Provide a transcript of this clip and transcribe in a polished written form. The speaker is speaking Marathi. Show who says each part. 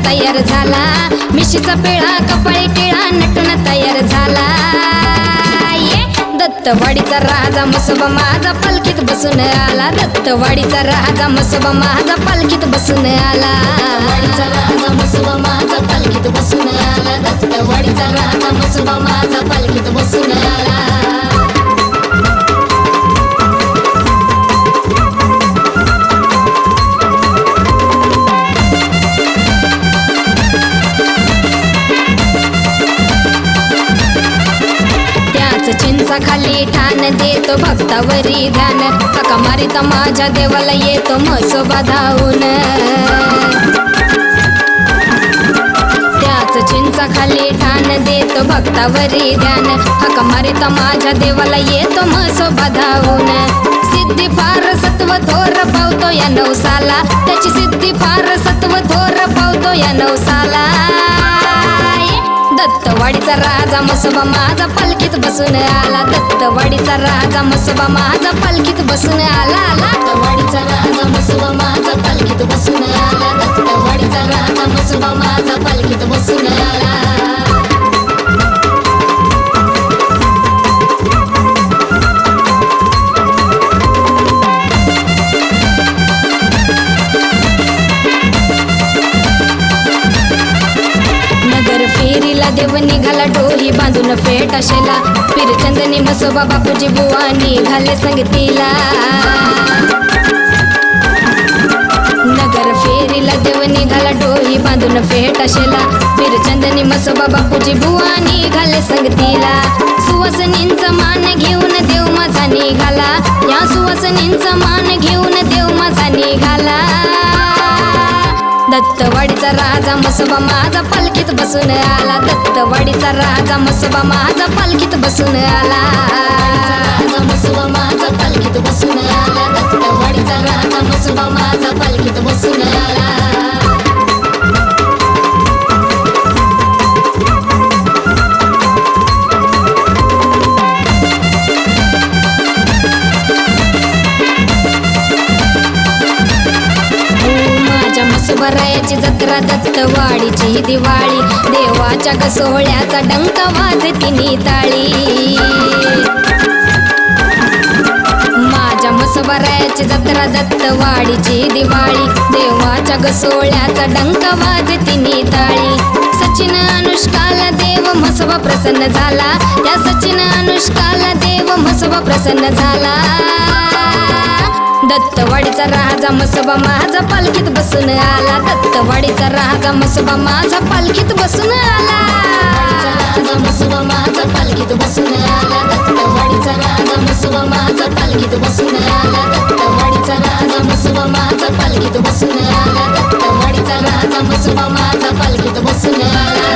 Speaker 1: तयार झाला, मिशीचा पिळा कपाळी टिळा नटून तयार झाला. दत्तवाडीचा राजा म्हसोबा माझा पालखीत बसून आला, दत्तवाडीचा राजा म्हसोबा माझा पालखीत बसून आला. दत्तवाडीचा राजा म्हसोबा माझा पालखीत बसून आला, दत्तवाडीचा राजा म्हसोबा माझा पालखीत बसून आला. चिंचा खाली ठाण देतो भक्तावरी ध्यान, हाका मारिता माझ्या देवाला येतो म्हसोबा धावून. त्याच चिंचा खाली ठाण देतो भक्तावरी ध्यान, हाका मारिता माझ्या देवाला येतो म्हसोबा धावून. सिद्धी फार सत्व थोर पावतो या नवसाला, त्याची सिद्धी फार सत्व थोर पावतो या नवसाला. दत्तवाडीचा राजा म्हसोबा माझा पालखीत बसून आला, दत्तवाडीचा राजा म्हसोबा माझा पालखीत बसून आला. दत्तवाडीचा राजा म्हसोबा माझा पालखीत बसून आला, दत्तवाडीचा राजा म्हसोबा माझा पालखीत बसून आला. फेरीला देव निघाला डोही बांधून फेटाशेला, पिरचंदनी म्हसोबा बापूजी बुवा निघाले संगतीला. नगर फेरीला देव निघाला डोही बांधून फेटाशेला, पिरचंदनी म्हसोबा बापूजी बुवा निघाले संगतीला. सुवासनींचा मान घेऊन देव माझा निघाला, या सुवासनींचा मान घेऊन देव माझा निघाला. दत्तवाडीचा राजा म्हसोबा माझा पालखीत बसून आला, दत्तवाडीचा राजा म्हसोबा माझा पालखीत बसून आला. राजा म्हसोबा माझा पालखीत बसून आला, दत्तवाडीचा राजा म्हसोबा माझा पालखीत बसून आला. म्हसोबारायाची जत्रा दत्तवाडीची दिवाळी, देवाच्या ग सोहळ्याचा डंका वाजती निताळी. माझ्या म्हसोबारायाची जत्रा दत्तवाडीची दिवाळी, देवाच्या ग सोहळ्याचा डंका वाजती निताळी. सचिन अनुष्काला देव म्हसोबा प्रसन्न झाला, त्या सचिन अनुष्काला देव म्हसोबा प्रसन्न झाला. दत्तवाडीचा राजा म्हसोबा माझा पालखीत बसून आला, दत्तवाडीचा राजा म्हसोबा माझा पालखीत बसून आला. राजा म्हसोबा माझा पालखीत बसून आला, दत्तवाडीचा राजा म्हसोबा माझा पालखीत बसून आला, दत्तवाडीचा राजा म्हसोबा माझा पालखीत बसून आला, दत्तवाडीचा राजा म्हसोबा माझा पालखीत बसून आला.